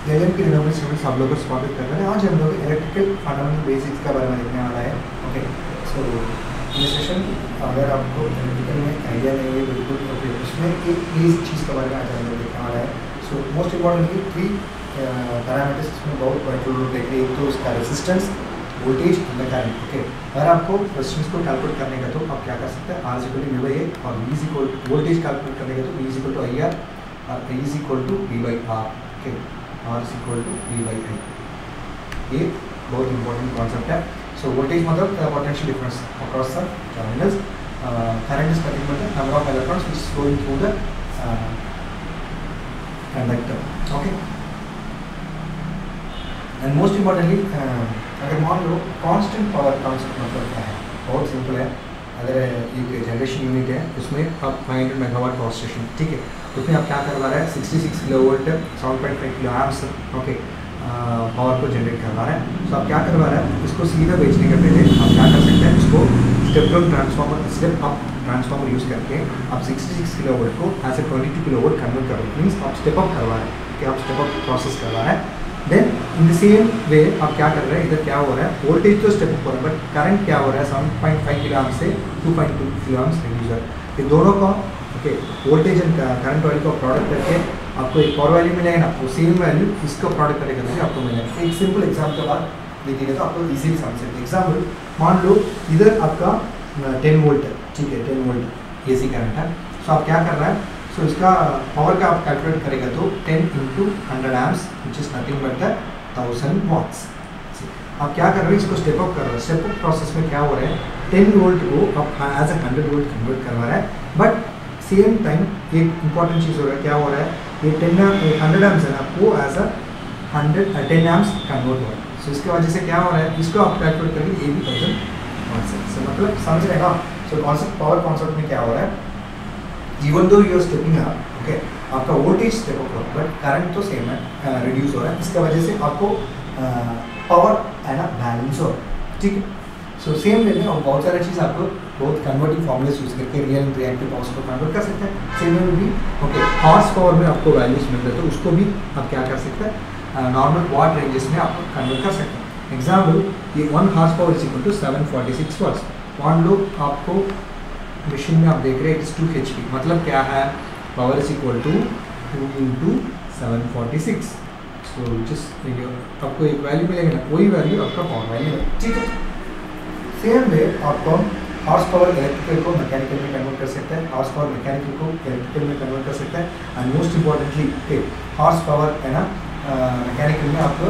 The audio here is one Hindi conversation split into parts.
एलएम की रिनोवेशन स्टूडेंट्स आप लोगों को स्वागत कर रहे हैं। आज हम लोग इलेक्ट्रिकल फंडामेंटल बेसिक्स के बारे में देखने वाला है। ओके, सो ये सेशन अगर आपको इलेक्ट्रिकल में आइडिया नहीं है बिल्कुल, तो उसमें एक बेसिक चीज़ के बारे में आज हम लोग देखने वाला है। सो मोस्ट इम्पॉर्टेंटली 3 पैरामीटर्स इसमें बहुत वाइटल रोल देख रहे हैं। एक तो उसका resistance, voltage and current. Okay, अगर आपको रेजिस्टेंस को कैलकुलेट करने का तो आप क्या कर सकते हैं, R इक्वल टू V/A और V इक्वल वोल्टेज कैलकुलेट करने का तो V इक्वल टू IR और I equal to V/R। Okay, R equal to V/I। ये बहुत इंपॉर्टेंट कॉन्सेप्ट है। सो वोल्टेज मतलब potential difference across the terminals, current is nothing but the number of electrons which is flowing through the conductor. Okay, and most importantly अगर मान लो कांस्टेंट पावर कॉन्सेप्ट मतलब क्या है, बहुत सिंपल है। अगर एक जनरेशन यूनिट है उसमें आप 500 मेगावाट पावर स्टेशन, ठीक है, उसमें आप क्या करवा रहे हैं 66 kilovolt 7.5 kilo amps okay power को जनरेट करवा रहे हैं। तो आप क्या करवा रहे हैं, इसको सीधा बेचने के पहले आप क्या कर सकते हैं, इसको step down transformer step up transformer use करके आप 66 किलोवोल्ट को एज ए 22 किलोवोल्ट कन्वर्ट कर रहे हैं। मीन्स आप स्टेप अप करवा रहे हैं कि आप स्टेप अप प्रोसेस करवा रहे हैं। Then in the same way आप क्या कर रहे हैं, इधर क्या हो रहा है, वोल्टेज तो स्टेप अप हो रहा है बट करंट क्या हो रहा है 7.5 किलो एम्प से 2.2 किलो एम्प रिड्यूस है। ये दोनों का okay voltage and current value का प्रोडक्ट करके आपको एक पावर वैल्यू मिलेगा ना, वो सेम वैल्यू इसका प्रोडक्ट करेगा तो आपको मिलेगा। एक सिंपल एग्जाम्पल के बाद देखिएगा तो आपको इजीली समझ सकते हैं। एग्जाम्पल मान लो इधर आपका 10 वोल्ट है, ठीक है, 10 वोल्ट AC करंट है। सो आप क्या कर रहा है, सो इसका पावर का आप कैलकुलेट करेगा तो 10 × 100 amps which is nothing but the 1000 watts. आप क्या कर रहे हैं, इसको स्टेप अप कर रहे हैं। स्टेप अप प्रोसेस में क्या हो रहा है, 10 वोल्ट को आप एज ए 100 वोल्ट कन्वर्ट करवा रहा है। बट सेम टाइम एक इंपॉर्टेंट चीज़ हो रहा है, क्या हो रहा है, ये 100 एम्प्स है ना, वो एज अ 10 एम्प्स कन्वर्ट हो रहा है। सो इसके वजह से क्या हो रहा है, इसको आप कैलकुलेट करके ये भी 1000 वाट्स है। सो मतलब समझ रहे हैं ना। सो कॉन्सेप्ट पावर कॉन्सेप्ट में क्या हो रहा है, even though you are stepping up okay, आपका वोल्टेज स्टेप अप हो रहा है बट करंट तो सेम है, रिड्यूस हो रहा है। इसका वजह से आपको पावर है ना बैलेंस हो रहा है, ठीक है। सो सेम वे में और बहुत सारी चीज़ आपको बहुत कन्वर्टिंग फॉर्मूलेस यूज़ करके रियल एंड रिएक्टिव पावर्स को कन्वर्ट कर सकते हैं। सेम वे में भी ओके हॉर्स पावर में आपको वैल्यूज मिलते हैं तो उसको भी आप क्या कर सकते हैं, नॉर्मल वाट रेंजेस में आप कन्वर्ट कर सकते हैं। एग्जाम्पल ये 1 horse power is equal to 746 watts. मान लो आपको मशीन में आप देख रहे हैं 2 HP, मतलब क्या है, power is equal to 2 × 746। So just आपको एक वैल्यू मिलेगा ना, वही वैल्यू आपका पावर वैल्यू है, ठीक है। सेम वे आपको हॉर्स पावर इलेक्ट्रिकल को मैकेनिकल में कन्वर्ट कर सकते हैं, हॉर्स पावर मैकेनिकल को इलेक्ट्रिकल में कन्वर्ट कर सकते हैं। And most importantly horse power है ना मैकेनिकल में आप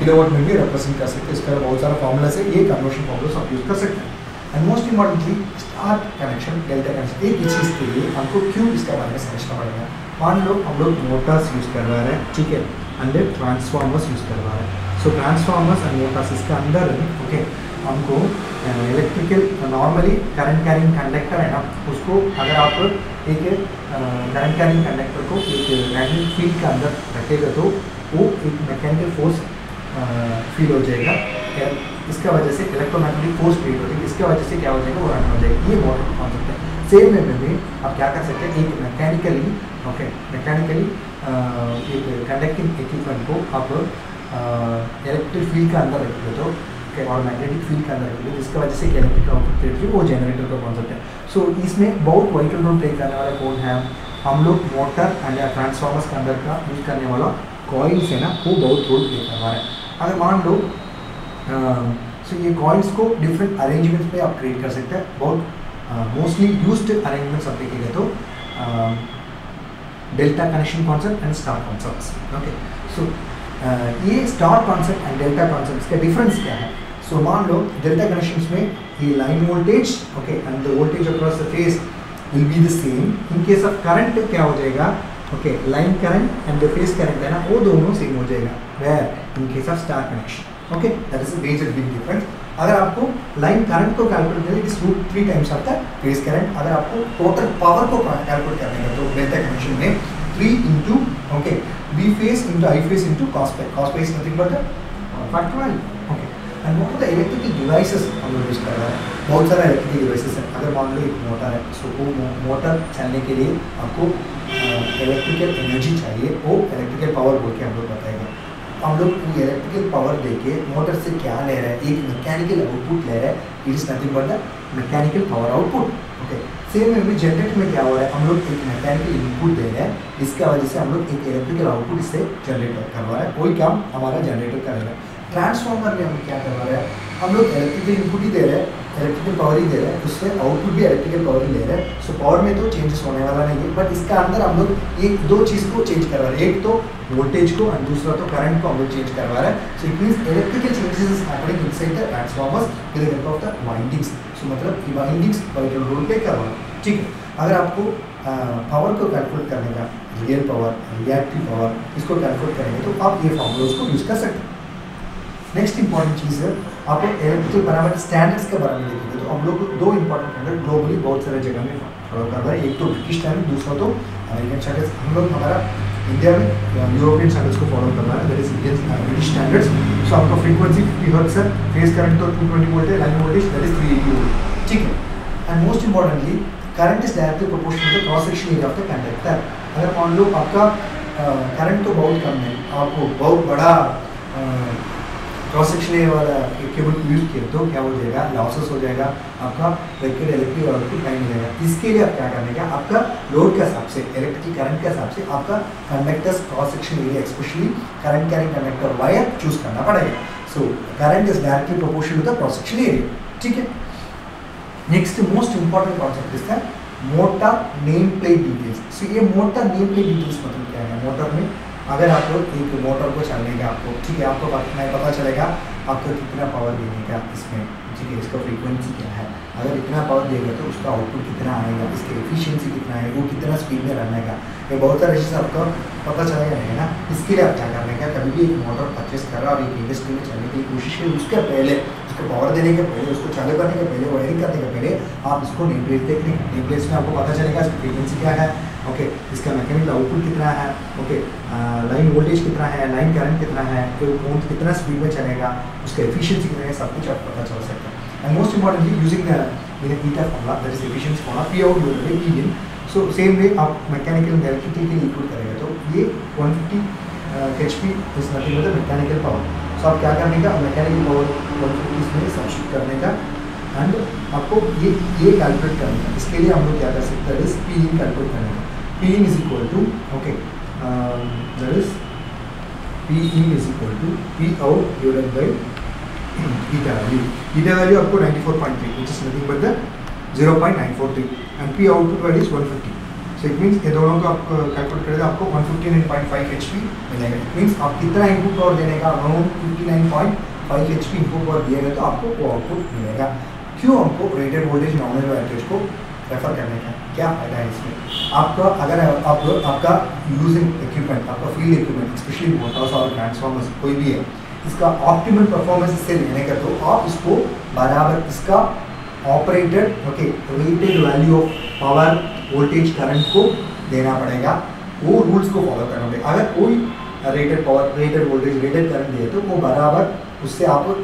किलोवाट में भी रिप्रेजेंट कर सकते हैं। इसका बहुत सारा फॉर्मूला से ये कन्वर्शन फॉर्मूलास आप यूज़ कर सकते हैं। And most importantly star connection, delta connection, एक ही चीज़ के लिए हमको क्यों इसके बारे में समझना पड़ेगा। मान लो हम लोग मोटर्स यूज़ करवा रहे हैं, ठीक है, अंदर ट्रांसफार्मर्स यूज़ करवा रहे हैं। सो ट्रांसफार्मर्स एंड मोटर्स इसका अंदर ओके हमको electrical normally current carrying conductor है ना, उसको अगर आप एक करंट कैरिंग कंडक्टर को एक मैग्नेटिक फील्ड के अंदर रखेगा तो वो एक मैकेनिकल फोर्स फील हो जाएगा। इसका वजह से इलेक्ट्रोमैग्नेटिक फोर्स क्रिएट हो जाएगी, इसके वजह से क्या हो जाएगा, वो रन हो जाएगा। ये बहुत कॉन्सेप्ट है। सेम वे में भी आप क्या कर सकते हैं, एक मैकेनिकली ओके मैकेनिकली एक कंडक्टिंग इक्विपमेंट को आप इलेक्ट्रिक फील्ड का अंदर रखेंगे तो और मैग्नेटिक फील्ड का अंदर रखेंगे, जिसकी वजह से इलेक्ट्रिक आउटपुट क्रिएट होगी, वो जनरेटर का कॉन्सेप्ट है। सो इसमें बहुत वाइटल रोल प्ले करने वाला कौन है, हम लोग मोटर एंड ट्रांसफार्मर्स के अंदर का यूज़ करने वाला कॉइल्स है ना, वो बहुत रोल प्ले कर रहा है। अगर मान लो सो ये कॉइल्स को डिफरेंट अरेंजमेंट्स में आप क्रिएट कर सकते हैं। बहुत मोस्टली यूज्ड अरेंजमेंट्स आप देखेंगे तो delta connection concept and star concept. Okay, so ये star concept and delta concept का डिफरेंस क्या है। सो मान लो डेल्टा कनेक्शंस में ये line voltage okay and the voltage across the phase will be the same. In case of current क्या हो जाएगा, okay line current and the phase current है ना, वो दोनों सेम हो जाएगा। Where in case of star connection okay that is a major big difference. अगर आपको लाइन करंट को कैलकुलेट करें इस रूट 3 टाइम्स आता है फेस करंट। अगर आपको टोटल पावर को कैलकुलेट करने का तो डेल्टा कनेक्शन में 3 into okay V phase into I phase into cos pi. Cos pi is nothing but the factor value. Okay. And what are the electrical devices हम लोग यूज़ कर रहे हैं, बहुत सारे इलेक्ट्रिकल डिवाइसेस हैं। अगर मान लो एक मोटर है, सो वो मोटर चलने के लिए आपको इलेक्ट्रिकल एनर्जी चाहिए, वो इलेक्ट्रिकल पावर बोल के हम लोग बताएंगे। हम लोग इलेक्ट्रिकल पावर देके मोटर से क्या ले रहे हैं, एक मैकेनिकल आउटपुट ले रहे हैं, it is nothing but the mechanical power output. Okay, same way में जनरेटर में क्या हो रहा है, हम लोग एक मैकेनिकल इनपुट दे रहे हैं, इसका वजह से हम लोग एक इलेक्ट्रिकल आउटपुट इससे जनरेट करवा रहे हैं, कोई काम हमारा जनरेटर करेगा। ट्रांसफार्मर में हम क्या करवा रहे हैं, हम लोग इलेक्ट्रिकल इनपुट ही दे रहे हैं, इलेक्ट्रिकल पावर ही दे रहे हैं, उससे आउटपुट भी इलेक्ट्रिकल पावर ही ले रहे हैं। सो पावर में तो चेंजेस होने वाला नहीं है, बट इसका अंदर हम लोग एक दो चीज़ को चेंज करवा रहे हैं, एक तो वोल्टेज को और दूसरा तो करंट को हम लोग चेंज करवा रहे हैं। So it means electrical changes is happening inside the transformers with the help of the windings. So मतलब ये वाइंडिंग्स वाइटल रोल प्ले कर रहा है। ठीक है, अगर आपको पावर को कैलकुलेट करने का, रियल पावर, रिएक्टिव पावर, इसको कैलकुलेट करेंगे तो आप ये फॉर्मूलाज को यूज़ कर सकते हैं। नेक्स्ट इंपॉर्टेंट चीज़ है, आपको इलेक्ट्रिकल पैरामीटर स्टैंडर्ड्स के बारे में देखेंगे तो हम लोग दो इंपॉर्टेंट स्टैंडर्ड ग्लोबली बहुत सारे जगह में फॉलो कर रहे हैं, एक तो ब्रिटिश स्टैंडर्ड, दूसरा तो अमेरिकन स्टैंडर्ड्स। हम लोग हमारा इंडिया में यूरोपियन स्टैंडर्ड्स को फॉलो कर रहा है, that is Indian British standards. So आपका फ्रीक्वेंसी 50 हर्ट्ज है, फेज करंट तो 220 वोल्ट है, line voltage that is 380 volt. ठीक है, and most importantly current is directly proportional to cross section area of the conductor. अगर मान लो आपका करंट तो बहुत कम है, आपको बहुत बड़ा क्रॉस सेक्शन एरिया वाला केबल यूज किया तो क्या हो जाएगा, लॉसेस हो जाएगा, आपका रेक्टेड इलेक्ट्रिक आउटपुट नहीं मिलेगा। इसके लिए आप क्या करने का, आपका लोड के हिसाब से, इलेक्ट्रिक करंट के हिसाब से आपका conductors cross section area, specially current carrying conductor wire choose करना पड़ेगा। So current is directly proportional to the cross section area. ठीक है, next most important concept is the motor name plate details. So ये मोटर नेम प्लेट डिटेल्स मतलब क्या है, मोटर में अगर आप लोग एक मोटर को चलने का आपको, ठीक है, आपको पता चलेगा आपको कितना पावर देने का इसमें, ठीक है, इसका फ्रीक्वेंसी क्या है, अगर इतना पावर देगा तो उसका आउटपुट कितना आएगा, इसकी एफिशिएंसी कितना है, वो कितना स्पीड में रहने का, ये बहुत सारे चीज़ आपको पता चलेगा नहीं है ना। इसके लिए आप क्या करने का, कभी भी एक मोटर परचेस कर रहा और एक इंडस्ट्री में चलने की कोशिश करें, उसके पहले, उसको पावर देने के पहले, उसको चालू करने के पहले, वायरिंग करने के पहले आप इसको नेम प्लेट देख लें। नेम प्लेट्स में आपको पता चलेगा इसकी फ्रीक्वेंसी क्या है, ओके, इसका मैकेनिकल आउटपुट कितना है, ओके, लाइन वोल्टेज कितना है, लाइन करंट कितना है, कौन कितना स्पीड में चलेगा, उसका एफिशिएंसी कितना है, सब कुछ आपको पता चल सकता है। And most importantly using the eta formula, that is efficiency formula, P out divided by P in. So same way आप मैकेनिकल एंड इलेक्ट्रिकल के लिए इक्वल करेंगे तो ये 150 HP is nothing but the mechanical power. So आप क्या करने का, मैकेनिकल पावर 150 में सब्स्टिट्यूट करने का एंड आपको ये कैलकुलेट करने का। इसके लिए हम लोग क्या कर सकते हैं, इस पी इन कैलकुलेट करने का। P in is equal to, okay, that is P in is equal to P out divided by eta value. Eta value आपको 94.3, which is nothing but the 0.943, and P output value is 150. So it means ये दोनों को आप कैलकुलेट करेंगे आपको 159.5 HP मिलेगा। It means आप कितना इनपुट पावर देने का, 159.5 HP इनपुट पावर दिएगा तो आपको वो आउटपुट मिलेगा। क्यों हमको रेटेड वोल्टेज नॉमिनल वोल्टेज को रेफर करने का क्या फायदा है इसमें, आपका अगर आपका यूजिंग इक्विपमेंट, आपका फील्ड इक्विपमेंट, स्पेशली मोटर्स और ट्रांसफार्मर्स कोई भी है, इसका ऑप्टिमल परफॉर्मेंस इससे लेने का तो आप इसको बराबर इसका operated, okay, rated value of power, voltage, current को देना पड़ेगा, वो रूल्स को फॉलो करना पड़ेगा। अगर कोई rated power, rated voltage, rated current दिए तो वो बराबर उससे आप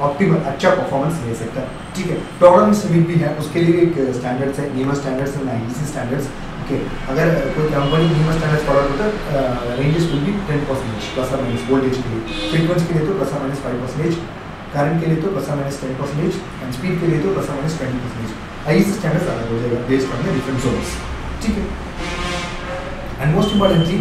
ऑप्टिमल अच्छा परफॉर्मेंस ले सकता है। ठीक है, टॉलरेंस लिमिट भी है, उसके लिए एक स्टैंडर्ड्स है, NEMA standards and IEC standards. Okay, अगर कोई कंपनी नीमा स्टैंडर्ड्स फॉलो करता है, रेंजेस विल बी 10% प्लस और माइनस, वोल्टेज के लिए, फ्रीक्वेंसी के लिए तो प्लस और माइनस 5%, करंट के लिए तो प्लस और माइनस 10% एंड स्पीड के लिए तो प्लस और माइनस 20%। आईईसी स्टैंडर्ड्स अलग हो जाएगा based on the different zones. ठीक है, and most importantly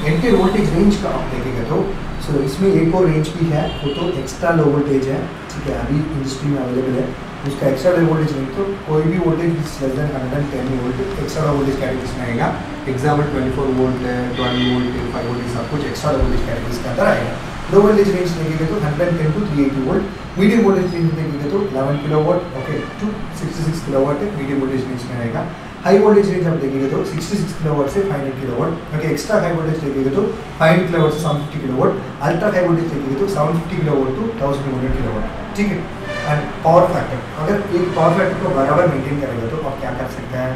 anti voltage range का आप देखेगा तो सो इसमें एक और रेंज भी है, वो तो एक्स्ट्रा लो वोल्टेज है। ठीक है, अभी इंडस्ट्री में अवेलेबल है, उसका एक्स्ट्रा लो वोल्टेज नहीं, तो कोई भी voltage less than 110 volt extra low voltage categories में आएगा। एग्जाम्पल 24 वोल्ट है, 12 वोल्ट है, 5 वोल्ट, सब कुछ एक्स्ट्रा लो वोल्टेज कैटेगरीज के अंदर आएगा। लो वोल्टेज रेंज देखेंगे तो 110 to 380 volt, medium voltage range देखेंगे तो 11 किलोवाट, ओके, टू 66 किलोवाट है मीडियम वोल्टेज रेंज में आएगा। हाई वोल्टेज रेंज आप देखेंगे तो 66 किलोवाट से 500 kilowatt, okay, extra high voltage देखेंगे तो 500 किलोवाट से 750 किलोवाट, अल्ट्रा हाई वोल्टेज देखेंगे तो 750 किलोवाट टू 1200 किलोवाट। ठीक है, एंड पावर फैक्टर, अगर एक पावर फैक्टर को बराबर मेंटेन करेगा तो आप क्या कर सकते हैं,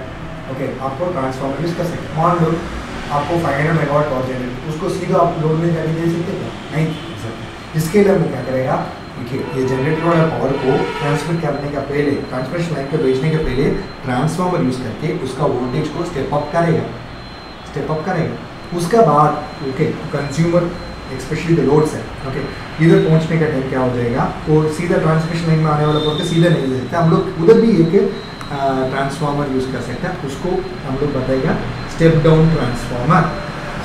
ओके, आपको ट्रांसफार्मर यूज कर सकते हैं। मान लो आपको 500 मेगावाट पावर जनरेट, उसको सीधा आप लोड में जाके दे सकते हैं, नहीं दे सकते। इसके लिए हमें क्या करेगा, देखिए, ये जनरेटर वाला पावर को ट्रांसमिट करने का पहले, ट्रांसमिशन लाइन पे भेजने के पहले ट्रांसफार्मर यूज करके उसका वोल्टेज को स्टेप अप करेगा। उसका बाद, okay, consumer specially the loads है, ओके। इधर पहुंचने का टाइम क्या हो जाएगा, वो सीधा ट्रांसमिशन लाइन में आने वाला बोलते सीधा नहीं दे सकते हम लोग, उधर भी एक ट्रांसफार्मर यूज़ कर सकते हैं, उसको हम लोग बताएगा स्टेप डाउन ट्रांसफार्मर।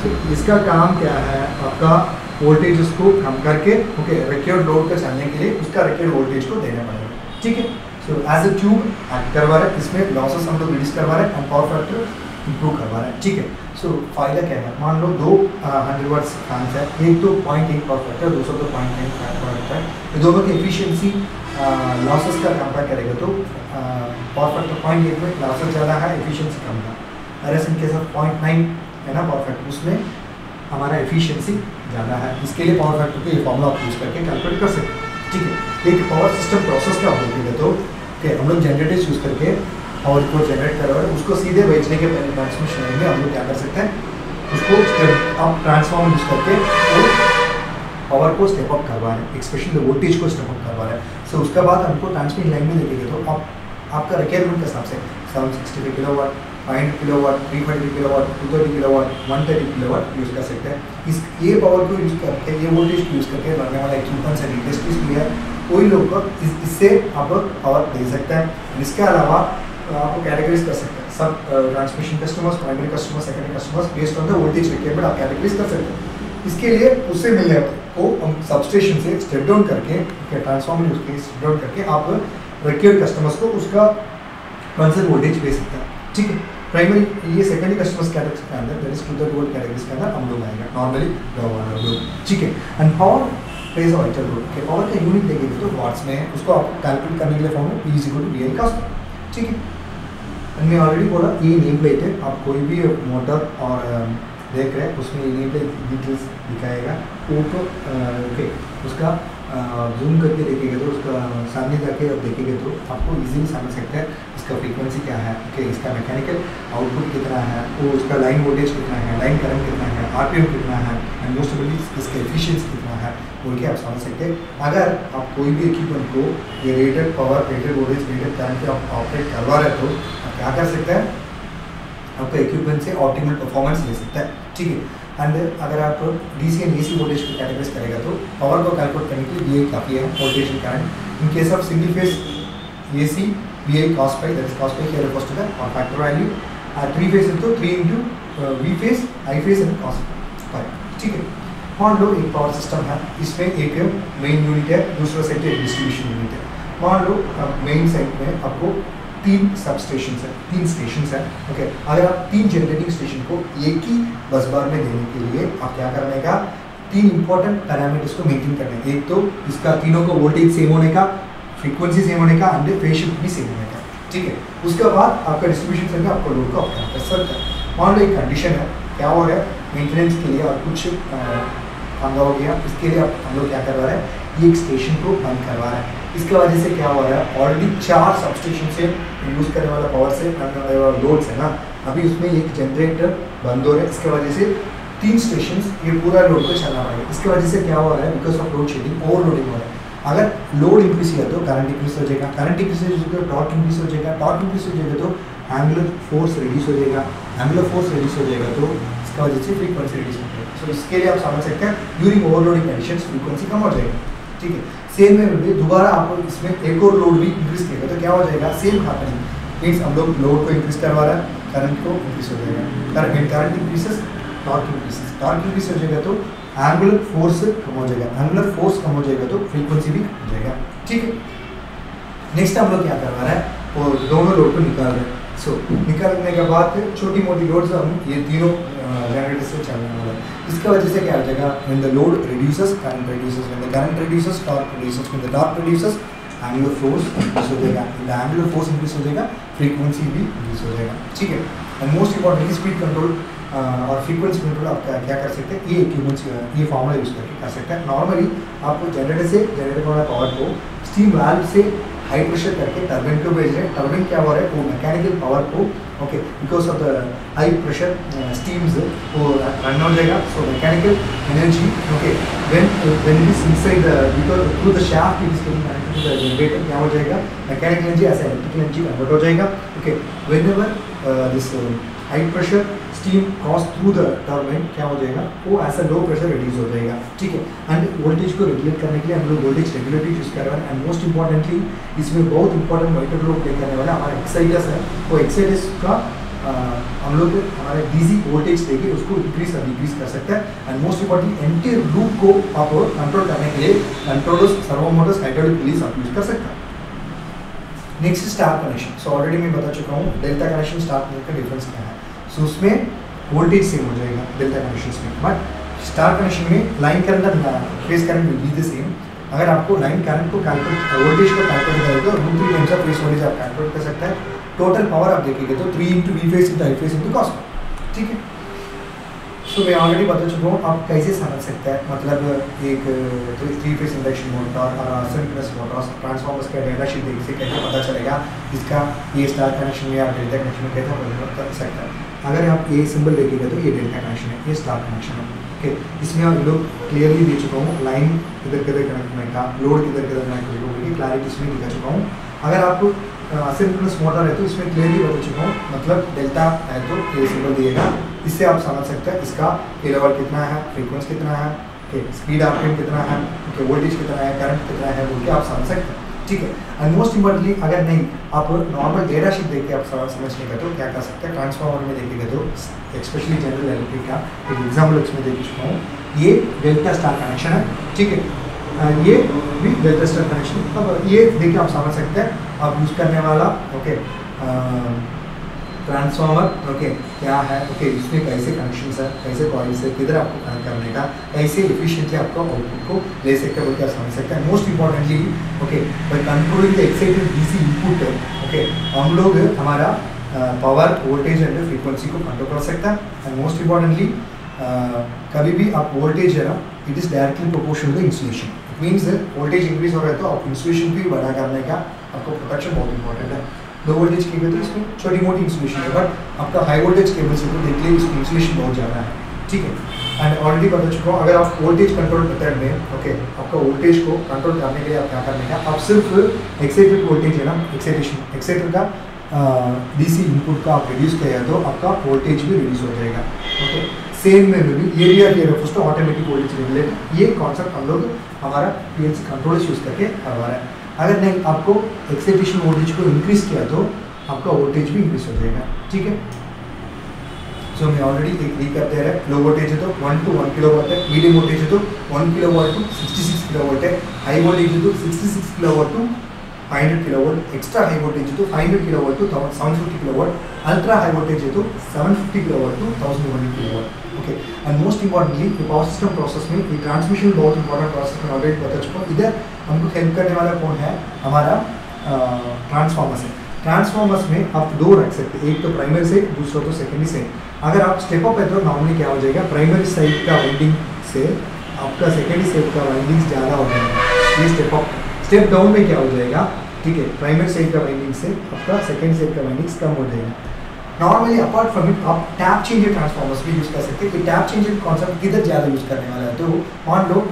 सो इसका काम क्या है, आपका वोल्टेज उसको कम करके, ओके, रिक्वायर्ड लोड का चलने के लिए उसका रिक्वायर्ड वोल्टेज को देना पड़ेगा, ठीक है। So as a tube act करवा रहा है, इसमें लॉसेस हम लोग रिड्यूस करवा रहे हैं एंड पावर फैक्टर इंप्रूव करवा रहे हैं, ठीक है। सो फायदा क्या है, मान लो दो 100 वाट्स फैंस है, एक तो 0.8 पावर फैक्टर, दूसरा तो 0.9 पावर फैक्टर, ये दोनों की एफिशिएंसी लॉसेस का कंपेयर करेगा तो पावर फैक्टर 0.8 में लॉसेस ज़्यादा है, एफिशिएंसी कम है। अरे इनके साथ 0.9 है ना पावर फैक्टर, उसमें हमारा एफिशिएंसी ज़्यादा है, इसके लिए पावर फैक्टर के ये फॉर्मूला आप यूज़ करके कैलकुलेट कर सकते हैं, ठीक है। एक पावर सिस्टम प्रोसेस का होती तो हम लोग जनरेटर्स यूज़ करके पावर को जनरेट करवा रहे हैं, उसको सीधे बेचने के पहले ट्रांसमिशन लाइन में हम लोग क्या कर सकते हैं, उसको आप ट्रांसफार्मर यूज़ करके वो पावर को स्टेप अप करवा रहे हैं, स्पेशली वोल्टेज को स्टेप अप करवा रहे हैं। सो उसके बाद हमको ट्रांसमिशन लाइन में देखेंगे तो आपका रिक्वायरमेंट के हिसाब से 765 kilowatt, 500 kilowatt, 340 kilowatt, 230 kilowatt, 130 kilowatt use कर सकते हैं। ये पावर को यूज़ करके, ये वोल्टेज को यूज़ करके बनने वाला इक्विपमेंट्स एंड इंडस्ट्रीज भी है, कोई लोग को इससे आप पावर दे सकते हैं। इसके अलावा आपको कैटेगरीज कर सकते हैं, सब transmission customers, primary customers, secondary customers, based on the voltage requirement आप कैटेगरीज कर सकते हैं। इसके लिए उससे मिलने को हम सबस्टेशन से स्टेप डाउन करके, ट्रांसफार्मर यूज करके स्टेप डाउन करके आप रिक्वायर्ड कस्टमर्स को उसका कंसर्न वोल्टेज दे सकते हैं, ठीक है। प्राइमरी ये सेकेंडरी कस्टमर्स कैटेगरी के अंदर, दैट इज 230 वोल्ट कैटेगरीज के अंदर हम लोग आएगा नॉर्मली, ठीक है। And power plays a vital role, के पावर का यूनिट देखेंगे तो वाट्स में है, उसको आप कैलकुलेट करने के लिए formula P is equal to VI cos, ठीक है। मैं ऑलरेडी बोला ये नेम प्लेट है, आप कोई भी मोटर और देख रहे हैं उसमें नेम प्लेट डिटेल्स दिखाएगा, वो तो ओके उसका जूम करके देखेंगे तो उसका सामने जाके आप देखेंगे तो आपको इजीली समझ सकते हैं इसका फ्रीक्वेंसी क्या है, ओके, इसका मैकेनिकल आउटपुट कितना है, वो उसका लाइन वोल्टेज कितना है, लाइन करंट कितना है, RPM कितना है, एंड मोस्ट ऑफली इसका एफिशिएंसी कितना है, बोल के आप समझ सकते हैं। अगर आप कोई भी इक्विपमेंट को ये rated power, rated voltage, rated current पे आप ऑपरेट करवा रहे हो तो आप क्या कर सकते हैं, आपका इक्विपमेंट से ऑप्टिमल परफॉर्मेंस ले सकता है, ठीक है। एंड अगर आप DC एंड AC वोल्टेज को कैटेगराइज करेगा तो पावर को कैलकुलेट करने के लिए ये काफ़ी है, voltage and current. In case of single phase AC VI cos pi, that is cos pi here refers to the factor value, 3 phase है तो 3 into V phase, I phase and cos pi, ठीक है। मान लो एक पावर सिस्टम है, इसमें एक मेन यूनिट है, दूसरा साइड एक डिस्ट्रीब्यूशन यूनिट है। मान लो मेन साइड में आपको 3 सब स्टेशन है, 3 स्टेशन है, ओके। अगर आप 3 जनरेटिंग स्टेशन को एक ही बस बार में देने के लिए आप क्या करने का, 3 इंपॉर्टेंट पैरामीटर्स को मेंटेन करने का। एक तो इसका तीनों को वोल्टेज सेम होने का, फ्रीक्वेंसी सेम होने का, एंड फेज शिफ्ट भी सेम होने का, ठीक है। उसके बाद आपका डिस्ट्रीब्यूशन सेंटर आपको लोड को ऑप्टिमाइज कर सकता है। मान लो एक कंडीशन है, क्या हो रहा है, मेंटेनेंस के लिए और कुछ पंगा हो गया, इसके लिए हम लोग क्या करवा रहे हैं, ये एक स्टेशन को बंद करवा रहे हैं। इसके वजह से क्या हो रहा है, ऑलरेडी 4 सबस्टेशन से यूज़ करने वाला पावर से करने वाला लोड्स है ना, अभी उसमें एक जनरेटर बंद हो रहा है, इसके वजह से 3 स्टेशन ये पूरा लोड को चलना पड़ेगा। इसके वजह से क्या हो रहा है, because of load shedding overloading हो रहा है। अगर लोड इंक्रीज किया तो करंट इंक्रीज हो जाएगा, करंट इंक्रीज हो जाएगा तो टॉर्क इंक्रीज हो जाएगा, टॉर्क इंक्रीज हो जाएगा तो एंगुलर फोर्स रिड्यूस हो जाएगा, एंगुलर फोर्स रिड्यूस हो जाएगा तो इसका वजह से फ्रीक्वेंसी रिड्यूस हो जाएगा। सो इसके लिए आप समझ सकते हैं ड्यूरिंग ओवरलोडिंग कंडीशंस फ्रीक्वेंसी कम हो जाएगी, ठीक है। सेम में भी दोबारा आपको इसमें एक और लोड भी इंक्रीज किया तो क्या हो जाएगा, सेम हैपनिंग मीन्स हम लोग लोड को इंक्रीज करवा रहे हैं, करंट को इंक्रीज हो जाएगा, current increases, torque increases, torque increase हो जाएगा तो एंगुलर फोर्स कम हो जाएगा, एंगुलर फोर्स कम हो जाएगा तो फ्रीक्वेंसी भी कम हो जाएगा, ठीक है। नेक्स्ट हम लोग क्या करवा रहे हैं, वो दोनों लोड को निकाल रहे हैं। सो निकालने के बाद छोटी मोटी लोड्स हम ये तीनों जनरेटर से चलने वाला है। इसका वजह से क्या हो जाएगा, when the load reduces current reduces, when the current reduces torque reduces, when the torque reduces angular force increase हो जाएगा, द एंगुलर फोर्स इंक्रीज हो जाएगा, फ्रीक्वेंसी भी इंक्रीज हो जाएगा, ठीक है। And most importantly speed control और फ्रीक्वेंसी कंट्रोल आप क्या कर सकते हैं, ये इक्विपमेंट्स ये फॉर्मूला यूज़ करके कर सकते हैं। नॉर्मली आपको जनरेटर वाला पावर को स्टीम वाल्व से हाई प्रेशर करके टर्बाइन को भेज रहे हैं। टर्बाइन क्या हो रहा है, वो मैकेनिकल पावर को okay because of the high pressure steams वो रन हो जाएगा। So mechanical energy okay when it is inside the because through the shaft it is getting connected to the generator, क्या हो जाएगा, mechanical energy as electrical energy convert हो जाएगा। Okay whenever this high pressure steam cross through the turbine क्या हो जाएगा, वो ऐसा लो प्रेशर रिड्यूस हो जाएगा, ठीक है। एंड वोल्टेज को रेगुलेट करने के लिए हम लोग वोल्टेज रेगुलेटर यूज़ कर रहे हैं। एंड मोस्ट इंपॉर्टेंटली इसमें बहुत इंपॉर्टेंट मीटर लोग प्ले करने वाला हमारा एक्साइटर्स है, वो एक्साइटर्स का हम लोग हमारे डीसी वोल्टेज देके उसको इंक्रीज और डिक्रीज कर सकते हैं। And most importantly anti loop को आप कंट्रोल करने के लिए controllers, servo Motors, hydraulic police आप यूज़ कर सकते हैं। Next star connection. So already मैं बता चुका हूँ डेल्टा कनेक्शन स्टार कनेक्शन का डिफरेंस क्या है। सो उसमें वोल्टेज सेम हो जाएगा डेल्टा कनेक्शन में, बट स्टार कनेक्शन में लाइन करंट और phase current will be the same. अगर आपको लाइन करंट को कैलकुलेट, वोल्टेज को कैलकुलेट करें तो root 3 times of phase voltage आप कैलकुलेट कर सकते हैं। टोटल पावर आप देखेंगे तो 3 into V phase into I phase into cos, ठीक है। सो मैं ऑलरेडी बता चुका हूँ आप कैसे समझ सकते हैं, मतलब एक 3 फेज इंडक्शन मोटर और सिंक्रोनस मोटर्स ट्रांसफार्मर्स का डेटा शीट देखने से कैसे पता चलेगा इसका ये स्टार कनेक्शन में या डेल्टा कनेक्शन में कैसे परिवर्तन कर सकता है। अगर आप ये सिंबल देखेंगे तो ये डेल्टा कनेक्शन है, ये स्टार कनेक्शन है, ओके। इसमें आप लोग क्लियरली दे चुका हूँ लाइन किधर किधर कनेक्ट करने का, लोड किधर किधर कनेक्ट करने की क्लैरिटी इसमें दिखा चुका हूँ। अगर आपको सिंक्रोनस मोटर है तो इसमें क्लियरली बता चुका हूँ, मतलब डेल्टा है तो ये सिंबल दिएगा, इससे आप समझ सकते हैं इसका किलोवाट कितना है, फ्रीक्वेंसी कितना है, ओके, स्पीड आरपीएम कितना है, ओके, वोल्टेज कितना है, करंट कितना है, बोल के आप समझ सकते हैं, ठीक है। एंड मोस्ट इंपॉर्टेंटली अगर नहीं आप नॉर्मल डेटा शीट देख के आप समझने का तो क्या कर सकते हैं, ट्रांसफार्मर में देखेंगे तो स्पेशली जनरल इलेक्ट्रिक का एक एग्जाम्पल इसमें देख चुका हूँ, ये डेल्टा स्टार कनेक्शन है, ठीक है। ये भी डेल्टा स्टार कनेक्शन, अब ये देखिए आप समझ सकते हैं आप यूज़ करने वाला, ओके, ट्रांसफार्मर, ओके, क्या है, ओके, इसमें कैसे कनेक्शन है, कैसे कॉइल से किधर आपको कनेक्ट करने का, कैसे एफिशिएंटली आपका आउटपुट को ले सकते हैं, बोलकर आप समझ सकते हैं। Most importantly, okay, by controlling the excited DC input, okay, हम लोग हमारा पावर, वोल्टेज एंड फ्रीक्वेंसी को कंट्रोल कर सकते हैं। एंड मोस्ट इंपॉर्टेंटली कभी भी आप वोल्टेज है ना, it is directly proportional to insulation. It means voltage increase हो रहा है तो आप इंसुलेशन भी बड़ा करने का आपको प्रोटेक्शन बहुत इंपॉर्टेंट है। लो वोल्टेज केबल तो इसमें छोटी मोटी इंसुलेशन है, बट आपका हाई वोल्टेज केबल से तो देख लिए इसकी इंसुलेशन बहुत ज़्यादा है, ठीक है। एंड ऑलरेडी बता चुका हूँ अगर आप वोल्टेज कंट्रोल मेथड में, ओके, आपका वोल्टेज को कंट्रोल करने के लिए आप क्या करने का, आप सिर्फ एक्साइटेड वोल्टेज है ना, एक्साइटर का डीसी इनपुट का आप रिड्यूस किया तो आपका वोल्टेज भी रिड्यूस हो जाएगा, ओके। सेम में भी एरिया के refers to automatic voltage regulator, ये कॉन्सेप्ट हम लोग हमारा पीएलसी कंट्रोलर यूज़ करके करवा रहे हैं। अगर नहीं आपको एक्साइटेशन वोल्टेज को इंक्रीज किया तो आपका वोल्टेज भी इंक्रीज हो जाएगा, ठीक है। सो मैं ऑलरेडी एक रिकैप दे रहा है, लो वोल्टेज है तो 1 to 1 किलोवाट है, मीडियम वोल्टेज है तो 1 किलोवाट टू 66 किलोवाट है, हाई वोल्टेज है तो 66 kilowatt to 500 kilowatt, extra high voltage है तो 500 kilowatt to 750 kilowatt, ultra high voltage है तो 750 kilowatt to 1100 kilowatt, okay. And most importantly power system process में ये ट्रांसमिशन बहुत इंपॉर्टेंट प्रोसेस में ऑलरेडी बता चुका हूँ। इधर हमको हेल्प करने वाला कौन है, हमारा ट्रांसफार्मर्स है। ट्रांसफार्मर्स में आप दो रख सकते हैं, एक तो प्राइमरी से, दूसरा तो सेकेंडरी से। अगर आप स्टेप अप है तो नॉर्मली क्या हो जाएगा, प्राइमरी साइड का वाइंडिंग से आपका सेकेंडरी साइड का वाइंडिंग्स ज़्यादा हो जाएगा, ये स्टेप अप। स्टेप डाउन में क्या हो जाएगा, ठीक है, प्राइमरी साइड का वाइंडिंग से आपका सेकेंड साइड का वाइंडिंग्स कम हो जाएगा। नॉर्मली अपार्ट फ्रॉम इट आप टैप चेंजर ट्रांसफार्मर्स भी यूज़ कर सकते हैं। टैप चेंजर कॉन्सेप्ट किधर ज़्यादा यूज़ करने वाला है, तो मान लो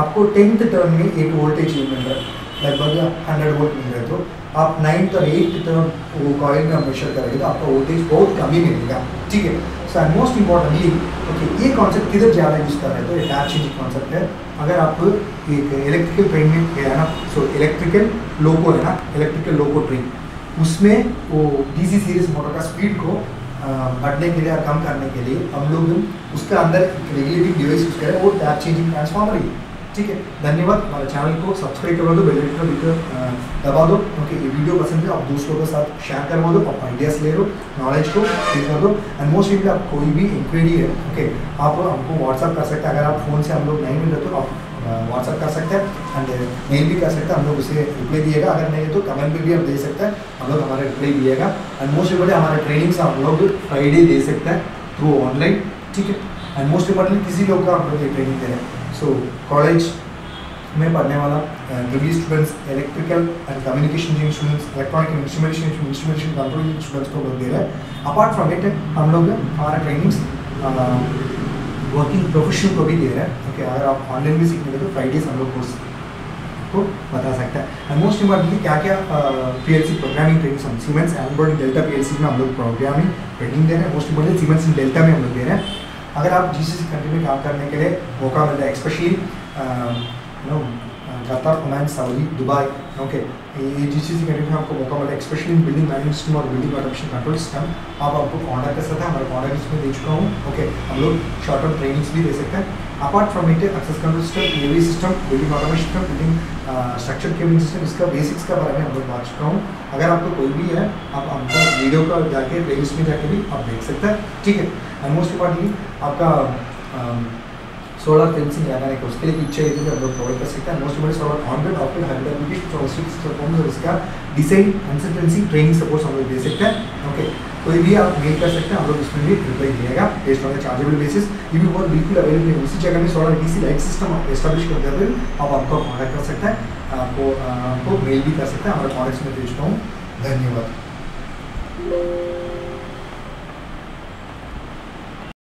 आपको 10th टर्न में एक वोल्टेज मिल रहा है, लगभग 100 वोल्ट मिल रहा है, तो आप 9th और 8th टर्न वो कॉइल में मेजर करेंगे तो आपका वोल्टेज बहुत कम ही मिलेगा, ठीक है। So and most importantly, okay, ये कॉन्सेप्ट किधर ज़्यादा यूज़ कर रहे हैं तो ये टैप चेंजिंग कॉन्सेप्ट है। अगर आप एक इलेक्ट्रिकल ट्रेन में है ना, सो इलेक्ट्रिकल लोको है ना, इलेक्ट्रिकल लोको ट्रेन, उसमें वो डीसी सीरीज मोटर का स्पीड को बढ़ने के लिए और कम करने के लिए हम लोग उसका अंदर रेगुलेटिंग डिवाइस यूज़ करें, वो टैप चेंजिंग ट्रांसफार्मर ही, ठीक है। धन्यवाद। हमारे चैनल को सब्सक्राइब करवा दो, बेल आइकन दबा दो, क्योंकि ये वीडियो पसंद है आप दूसरों के साथ शेयर करवा दो, आप आइडियाज़ ले लो, नॉलेज को शेयर कर दो। एंड मोस्ट इम्पॉर्टेंटली आप कोई भी इंक्वायरी है, ओके, आप हमको व्हाट्सअप कर सकते हैं। अगर आप फ़ोन से हम लोग नहीं मिल रहे तो आप व्हाट्सअप कर सकते हैं एंड मेल भी कर सकते हैं, हम लोग उसे रिप्लाई दिएगा। अगर नहीं है तो कमेंट में भी आप दे सकते हैं, हम लोग हमारा रिप्लाई दिएगा। एंड मोस्ट इम्पोर्टेंट हमारे ट्रेनिंग्स हम लोग फ्राइडे दे सकते हैं थ्रू ऑनलाइन, ठीक है। एंड मोस्ट इम्पोर्टेंटली किसी लोग का हम लोग ये ट्रेनिंग दे रहे हैं। सो कॉलेज में पढ़ने वाला degree students, electrical and communication engineering students, electronic instrumentation control students को लोग दे रहे हैं। अपार्ट फ्रॉम इट हम लोग हमारा ट्रेनिंग्स वर्किंग प्रोफेशनल को भी दे रहे हैं, ओके। अगर आप ऑनलाइन भी सीखने के तो फ्राइडेज हम लोग कोर्स आपको बता सकता है। एंड मोस्ट इम्पॉर्टेंटली क्या क्या PLC प्रोग्रामिंग ट्रेनिंग हम सीमेंस एल्बर्ट डेल्टा PLC में हम लोग प्रोग्रामिंग ट्रेनिंग दे रहे हैं। मोस्ट इम्पॉर्टेंटली सीमेंस इन डेल्टा में हम लोग दे रहे हैं। अगर आप GCC कंट्री में काम करने के लिए मौका मिल रहा है, specially Qatar, Oman, Saudi, Dubai, okay, ये GCC कंट्री में आपको मौका मिला है, स्पेशली बिल्डिंग मैनेजमेंट सिस्टम और बिल्डिंग ऑटोमेशन कंट्रोल सिस्टम। आप आपको कॉन्टैक्ट कर सकते हैं, हमारा कॉन्टैक्ट इसमें दे चुका हूँ। ओके, हम लोग शॉर्ट टर्म ट्रेनिंग्स भी दे सकते हैं। Apart from it access control system, EV system, building automation system, building structure cabin system, इसका बेसिक्स का बारे में हम लोग बात चुका हूँ। अगर आपको कोई भी है, आप हमको वीडियो का जाके प्लेलिस्ट में जाके भी आप देख सकते हैं, ठीक है। एंड मोस्ट इम्पॉर्टेंटली आपका सोलर फेंसिंग लगाने का उसके लिए इच्छा है तो हम लोग प्रोवाइड कर सकते हैं। Most important solar on-grid, off-grid, hybrid application और इसका डिजाइन कंसल्टेंसी ट्रेनिंग सपोर्ट हम लोग दे सकते हैं। ओके, कोई भी आप मेल कर सकते हैं, हम लोग इसमें भी रिप्लाई दिएगा based on the chargeable basis. ये भी बहुत बिल्कुल अवेलेबल है। उसी जगह में solar ETC light system establish कर देते हैं, आप हमको कॉन्टैक्ट कर सकते हैं, आपको मेल भी कर सकते हैं, हमारे कॉन्टैक्ट में दे चुका हूँ। धन्यवाद।